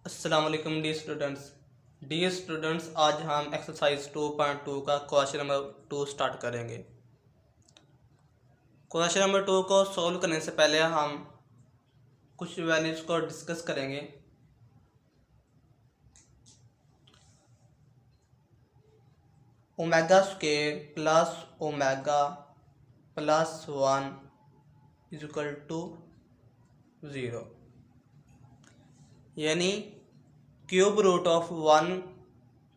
अस्सलाम वालेकुम dear students, आज हम एक्सरसाइज 2.2 का क्वेश्चन नंबर 2 स्टार्ट करेंगे। क्वेश्चन नंबर 2 को सॉल्व करने से पहले हम कुछ वैल्यूज को डिस्कस करेंगे। Omega square plus omega plus 1 is equal to 0, यानी क्यूब रूट ऑफ 1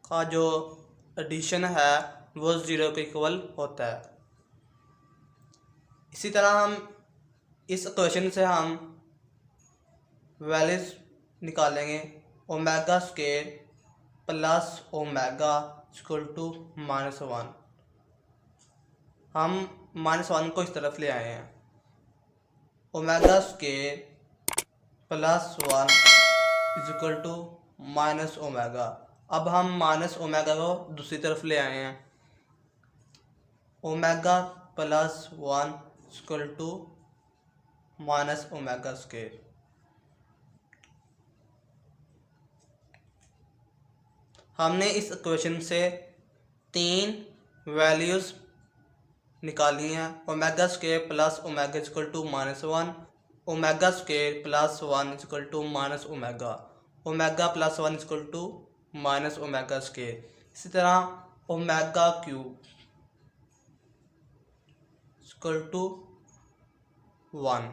का जो एडिशन है वो 0 के इक्वल होता है। इसी तरह हम इस क्वेश्चन से हम वैल्यूज निकालेंगे। Omega square plus omega equal to -1। हम -1 को इस तरफ ले आए हैं। Omega square plus 1 is equal to minus omega. अब हम माइनस ओमेगा को दूसरी तरफ ले आए हैं। Omega plus 1 equal to minus omega square. हमने इस इक्वेशन से 3 वैल्यूज़ निकाली हैं। Omega square plus omega equal to -1, omega square plus 1 equal to minus omega, omega plus 1 equal to minus omega square. इसी तरह omega cube equal to 1।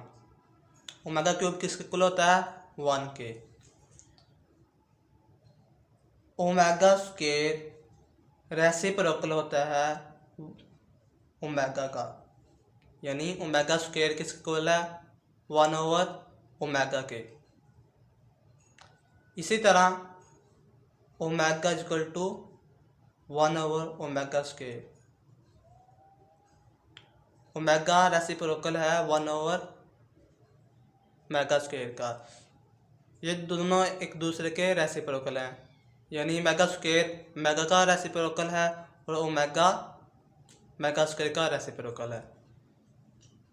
Omega cube किसके equal होता है? 1 के। ओमेगा स्क्वायर रेसिप्रोकल होता है ओमेगा का, यानी ओमेगा स्क्वायर किसके इक्वल है? 1/ओमेगा के। इसी तरह ओमेगा इक्वल टू 1/ओमेगा स्क्वायर। ओमेगा रेसिप्रोकल है 1/ओमेगा स्क्वायर का। ये दोनों एक दूसरे के रेसिप्रोकल हैं, यानी मेगा स्क्वायर मेगा का रेसिप्रोकल है और ओमेगा मेगा स्क्वायर का रेसिप्रोकल है।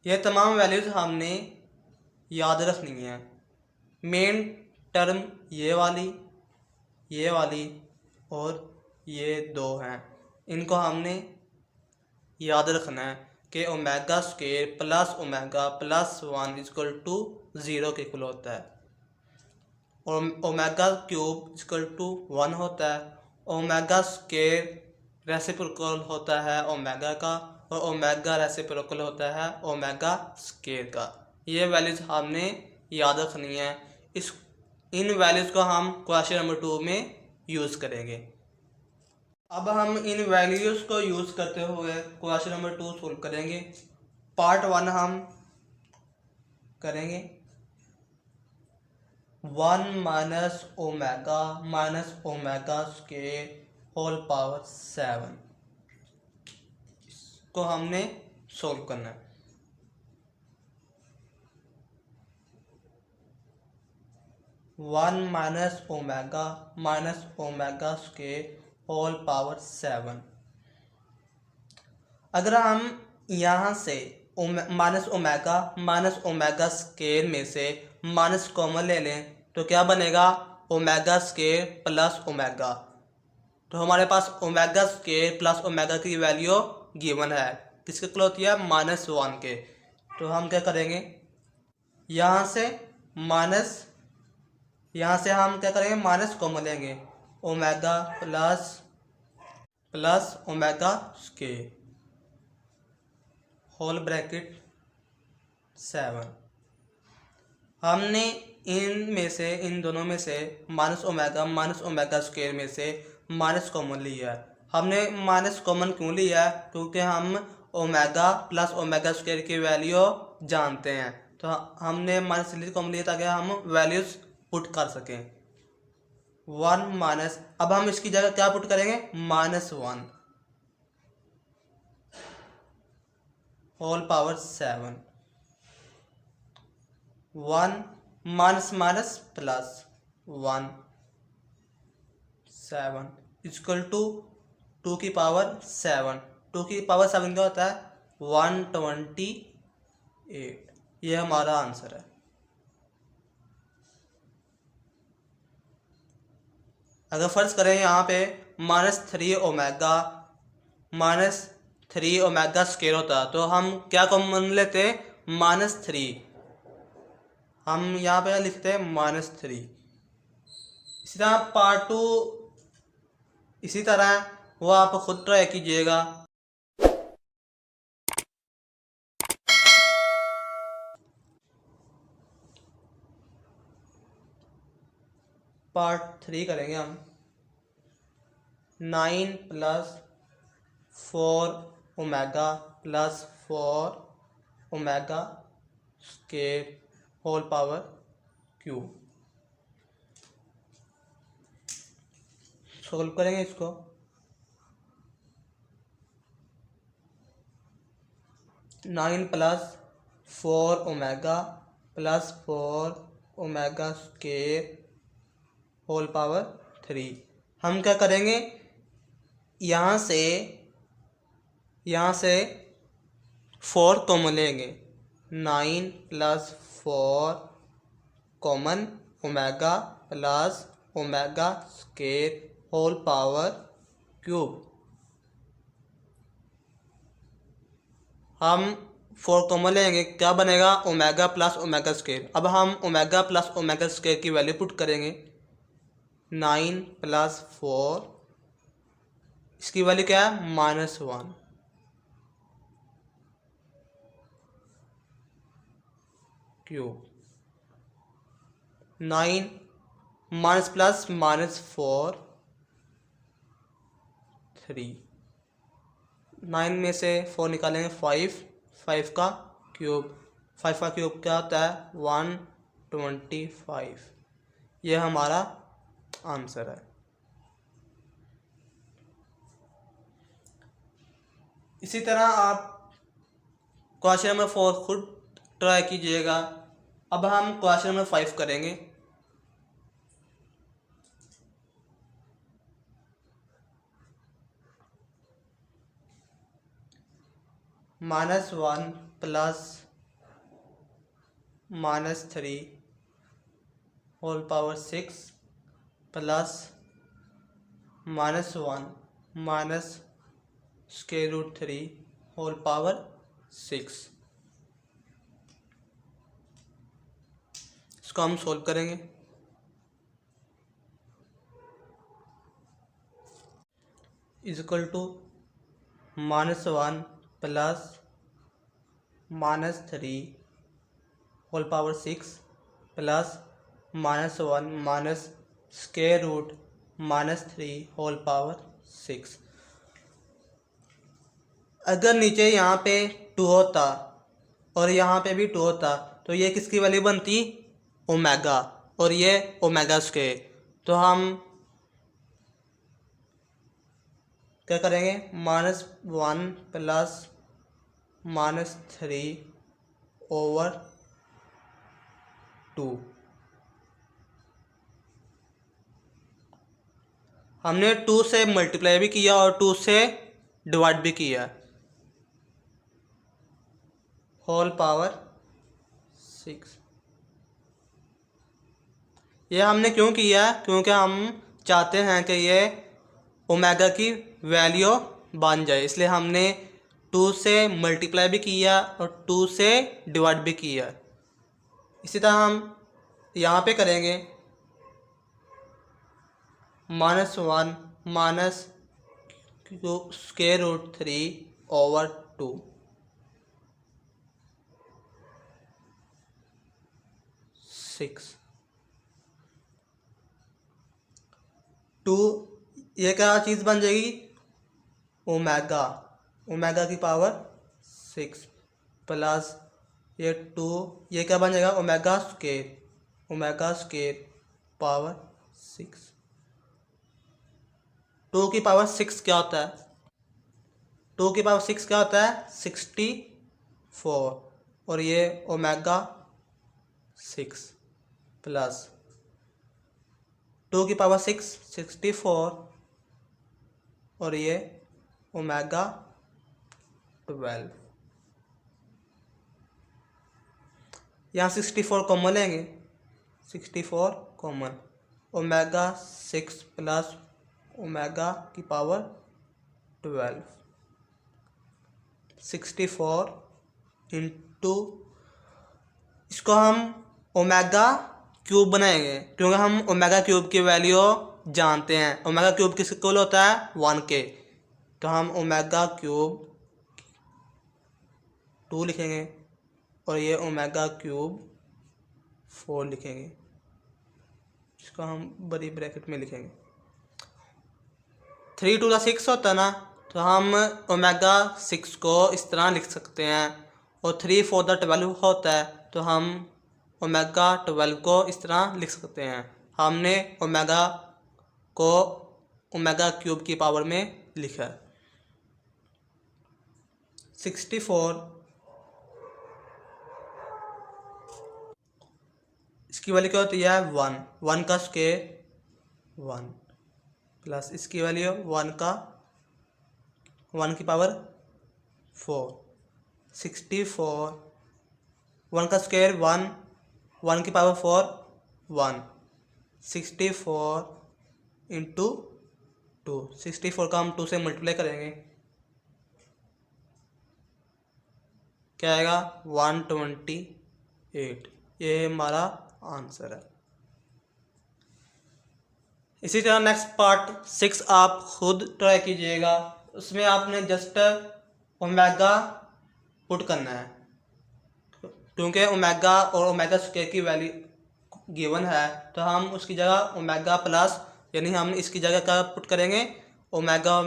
ये तमाम वैल्यूज़ हमने याद रखनी है। मेन टर्म ये वाली और ये दो हैं, इनको हमने याद रखना है कि omega square plus omega plus 1 equal to 0 के इक्वल होता है, और ओमेगा क्यूब इक्वल टू 1 होता है। ओमेगा स्क्वायर रेसिप्रोकल होता है ओमेगा का, और ओमेगा रेसिप्रोकल होता है ओमेगा स्क्वायर का। ये वैल्यूज़ हमने याद रखनी है। इन वैल्यूज़ को हम क्वेश्चन नंबर 2 में यूज़ करेंगे। अब हम इन वैल्यूज़ को यूज़ करते हुए क्वेश्चन नंबर 2 सोल्व करेंगे। पार्ट 1 हम करेंगे 1 minus omega square whole power 7। इसको हमने सोल्व करना है। One minus omega square whole power 7। अगर हम यहाँ से माइनस ओमेगा स्क्वायर में से माइनस कॉमन ले लें तो क्या बनेगा? Omega square plus omega. तो हमारे पास ओमेगा स्क्वायर प्लस ओमेगा की वैल्यू गिवन है, किसके इक्वल होती है? -1 के। तो हम क्या करेंगे, यहाँ से हम क्या करेंगे, माइनस कॉमन लेंगे। Omega plus omega square whole bracket 7। हमने इन दोनों में से माइनस ओमेगा स्क्वायर में से माइनस कॉमन लिया है। हमने माइनस कॉमन क्यों लिया है? क्योंकि हम ओमेगा प्लस ओमेगा स्क्वायर की वैल्यू जानते हैं, तो हमने माइनस इसलिए कॉमन लिया ताकि हम वैल्यूज पुट कर सकें। 1 माइनस, अब हम इसकी जगह क्या पुट करेंगे? -1 whole power 7। 1 minus plus 1 7 equal to 2 की पावर 7। 2 की पावर 7 क्या होता है? 128। ये हमारा आंसर है। अगर फर्ज करें यहाँ पे -3 स्क्वायर होता तो हम क्या कॉमन लेते, -3। हम यहाँ पे लिखते हैं -3। इसी तरह पार्ट 2 इसी तरह वो आप खुद ट्राई कीजिएगा। पार्ट 3 करेंगे हम। 9 + 4 omega + 4 omega square whole power cube. Solve करेंगे इसको। 9 + 4 omega + 4 omega square whole power 3। हम क्या करेंगे, यहाँ से 4 कॉमन लेंगे। 9 + 4 common omega + omega square whole power cube. हम 4 कॉमन लेंगे, क्या बनेगा, ओमेगा + ओमेगा स्क्वायर। अब हम ओमेगा + ओमेगा स्क्वायर की वैल्यू पुट करेंगे। 9 + 4 इसकी वैल्यू क्या है, -1 क्यूब। 9 -+ -4 3। 9 में से 4 निकालेंगे 5 का क्यूब। 5 का क्यूब क्या होता है, 125। ये हमारा आंसर है। इसी तरह आप क्वेश्चन नंबर 4 खुद ट्राई कीजिएगा। अब हम क्वेश्चन नंबर 5 करेंगे। -1 + -3 whole power 6 plus -1 √3 whole power 6। इसको हम सोल्व करेंगे। Equal to -1 + -3 whole power 6 plus -1 √3 whole power 6। अगर नीचे यहाँ पे 2 होता और यहाँ पे भी 2 होता तो ये किसकी वैल्यू बनती, ओमेगा, और ये ओमेगा स्क्वायर। तो हम क्या करेंगे, -1 + -3/2। हमने 2 से मल्टीप्लाई भी किया और 2 से डिवाइड भी किया, होल पावर 6। ये हमने क्यों किया, क्योंकि हम चाहते हैं कि ये ओमेगा की वैल्यू बन जाए, इसलिए हमने 2 से मल्टीप्लाई भी किया और 2 से डिवाइड भी किया। इसी तरह हम यहाँ पे करेंगे -1 √3/2 6। 2 ये क्या चीज़ बन जाएगी, ओमेगा की पावर 6 प्लस ये 2 ये क्या बन जाएगा, ओमेगा स्क्वायर पावर 6। 2 की पावर 6 क्या होता है, 2 की पावर 6 क्या होता है, 64, और ये ओमेगा 6 प्लस 2 की पावर 6 64 और ये ओमेगा 12। यहाँ 64 कॉमन लेंगे, 64 कॉमन, ओमेगा 6 प्लस ओमेगा की पावर 12 64 इंटू, इसको हम ओमेगा क्यूब बनाएंगे क्योंकि हम ओमेगा क्यूब की वैल्यू जानते हैं। ओमेगा क्यूब किस इक्वल होता है 1 के, तो हम ओमेगा क्यूब 2 लिखेंगे और ये ओमेगा क्यूब 4 लिखेंगे। इसको हम बड़ी ब्रैकेट में लिखेंगे। 3 टू द 6 होता है ना, तो हम ओमेगा 6 को इस तरह लिख सकते हैं, और 3 4 द 12 होता है, तो हम ओमेगा 12 को इस तरह लिख सकते हैं। हमने ओमेगा को ओमेगा क्यूब की पावर में लिखा है। 64 इसकी वैल्यू क्या होती है 1 का स्क्वायर 1 प्लस इसकी वैल्यू 1 की पावर 4। 64 1 का स्क्वायर 1 की पावर 4 1। 64 इंटू 2, 64 का हम 2 से मल्टीप्लाई करेंगे, क्या आएगा 128। ये हमारा आंसर है। इसी तरह नेक्स्ट पार्ट 6 आप खुद ट्राई कीजिएगा। उसमें आपने जस्ट ओमेगा पुट करना है, क्योंकि ओमेगा और ओमेगा स्क्वायर की वैल्यू गिवन है, तो हम उसकी जगह ओमेगा प्लस, यानी हम इसकी जगह क्या पुट करेंगे ओमेगा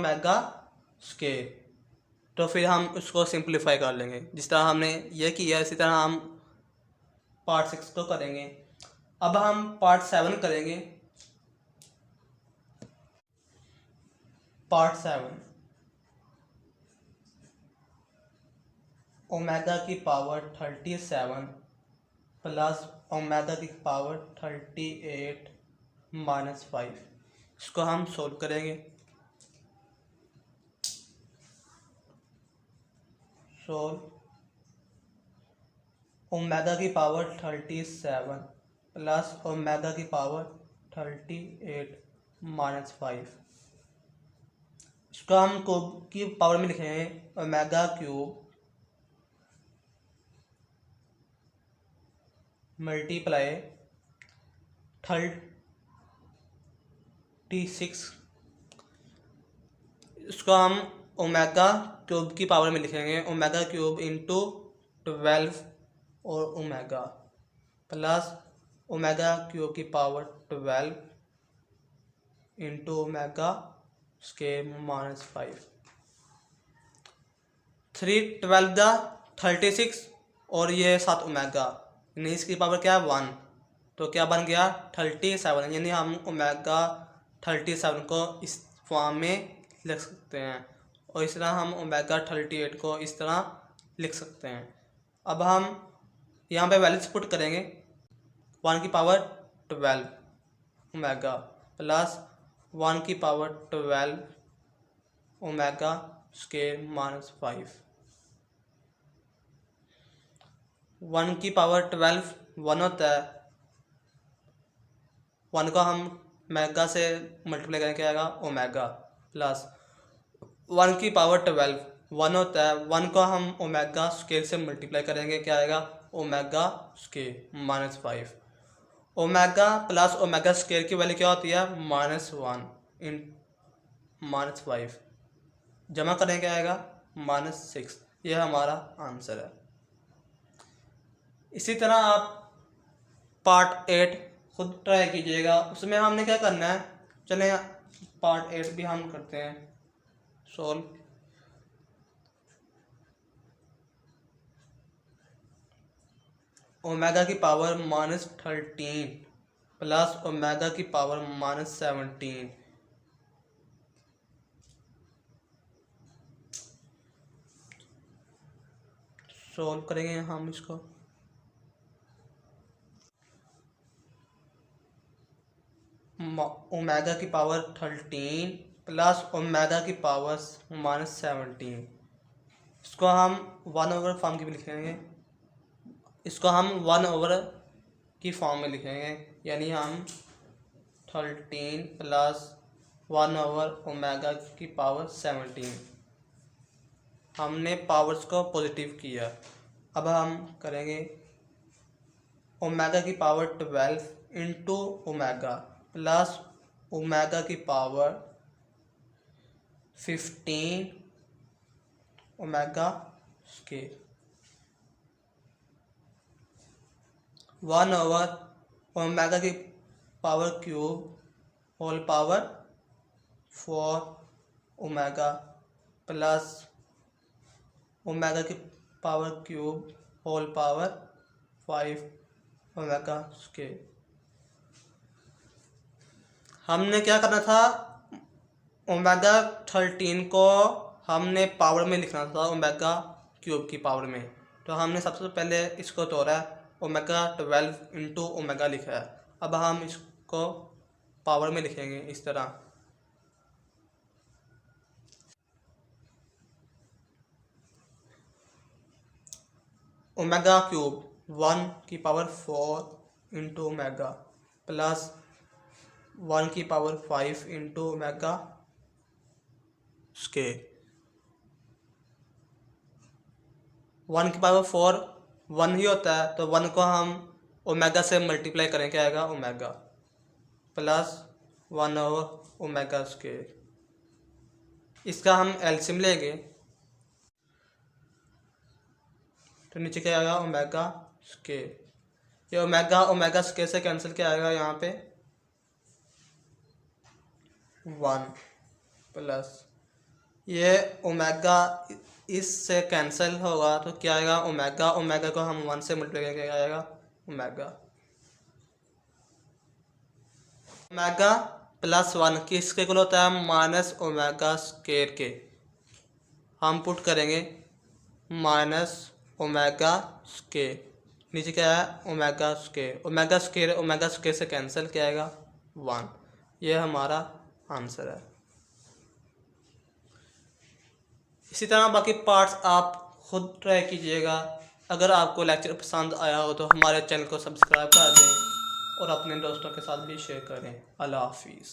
स्क्वायर, तो फिर हम उसको सिंप्लीफाई कर लेंगे। जिस तरह हमने ये किया इसी तरह हम पार्ट 6 को करेंगे। अब हम पार्ट 7 करेंगे। पार्ट 7 ओमेगा की पावर 37 प्लस ओमेगा की पावर 38 माइनस 5, इसको हम सोल्व करेंगे। सोल्व ओमेगा की पावर 37 प्लस ओमेगा की पावर 38 माइनस 5, इसको हम क्यूब की पावर में लिखेंगे ओमेगा क्यूब मल्टीप्लाई 36, इसको हम ओमेगा क्यूब की पावर में लिखेंगे ओमेगा क्यूब इंटू 12 और ओमेगा प्लस ओमेगा क्यूब की power 12 into omega square minus 5। 3 12 the 36 और ये 7 ओमेगा, यानी इसकी पावर क्या है 1, तो क्या बन गया 37, यानी हम ओमेगा 37 को इस फॉर्म में लिख सकते हैं, और इस तरह हम ओमेगा 38 को इस तरह लिख सकते हैं। अब हम यहाँ पे वैल्यूज पुट करेंगे 1 की पावर 12 ओमेगा प्लस 1 की पावर 12 ओमेगा स्क्वायर माइनस 5। 1 की पावर 12 1 होता है, 1 को हम ओमेगा से मल्टीप्लाई करेंगे क्या आएगा ओमेगा प्लस 1 की पावर 12 1 होता है, 1 को हम ओमेगा स्क्वायर से मल्टीप्लाई करेंगे क्या आएगा omega square minus 5। Omega plus omega square की वैल्यू क्या होती है -1 इन -5, जमा करेंगे क्या आएगा -6। यह हमारा आंसर है। इसी तरह आप पार्ट 8 खुद ट्राई कीजिएगा। उसमें हमने क्या करना है, चलें पार्ट 8 भी हम करते हैं सोल्व। ओमेगा की पावर -13 प्लस ओमेगा की पावर -17, सोल्व करेंगे हम इसको। ओमेगा की पावर 13 प्लस ओमेगा की पावर -17, इसको हम 1/, फॉर्म की भी लिखेंगे, इसको हम 1/, की फॉर्म में लिखेंगे, यानी हम 13 प्लस 1/17। हमने पावर्स को पॉजिटिव किया। अब हम करेंगे ओमेगा की power 12 into omega plus omega की पावर 15 ओमेगा स्क्वायर 1/ओमेगा की power cube whole power 4 omega plus omega की power cube whole power 5 omega square. हमने क्या करना था, ओमेगा 13 को हमने पावर में लिखना था ओमेगा क्यूब की पावर में। तो हमने सबसे पहले इसको तोड़ा, ओमेगा 12 इंटू ओमेगा लिखा है। अब हम इसको पावर में लिखेंगे इस तरह। ओमेगा क्यूब 1 की पावर 4 इंटू ओमेगा प्लस 1 की पावर 5 इंटू ओमेगा स्क्वायर। 1 की पावर 4 1 ही होता है, तो 1 को हम ओमेगा से मल्टीप्लाई करें, क्या आएगा ओमेगा प्लस 1/ओमेगा स्क्वायर। इसका हम एलसीएम लेंगे तो नीचे क्या आएगा ओमेगा स्क्वायर। ये ओमेगा ओमेगा स्क्वायर से कैंसिल क्या आएगा यहाँ पे 1 प्लस ये ओमेगा इससे कैंसिल होगा तो क्या आएगा ओमेगा ओमेगा को हम 1 से मल्टीप्लाई करके क्या आएगा ओमेगा। ओमेगा प्लस 1 किसके इक्वल होता है माइनस ओमेगा स्क्वायर के। हम पुट करेंगे माइनस ओमेगा स्क्वायर, नीचे क्या है ओमेगा स्क्वायर। ओमेगा स्क्वायर से कैंसिल क्या आएगा 1। ये हमारा आंसर है। इसी तरह बाकी पार्ट्स आप खुद ट्राई कीजिएगा। अगर आपको लेक्चर पसंद आया हो तो हमारे चैनल को सब्सक्राइब कर दें और अपने दोस्तों के साथ भी शेयर करें। अल्लाह हाफिज़।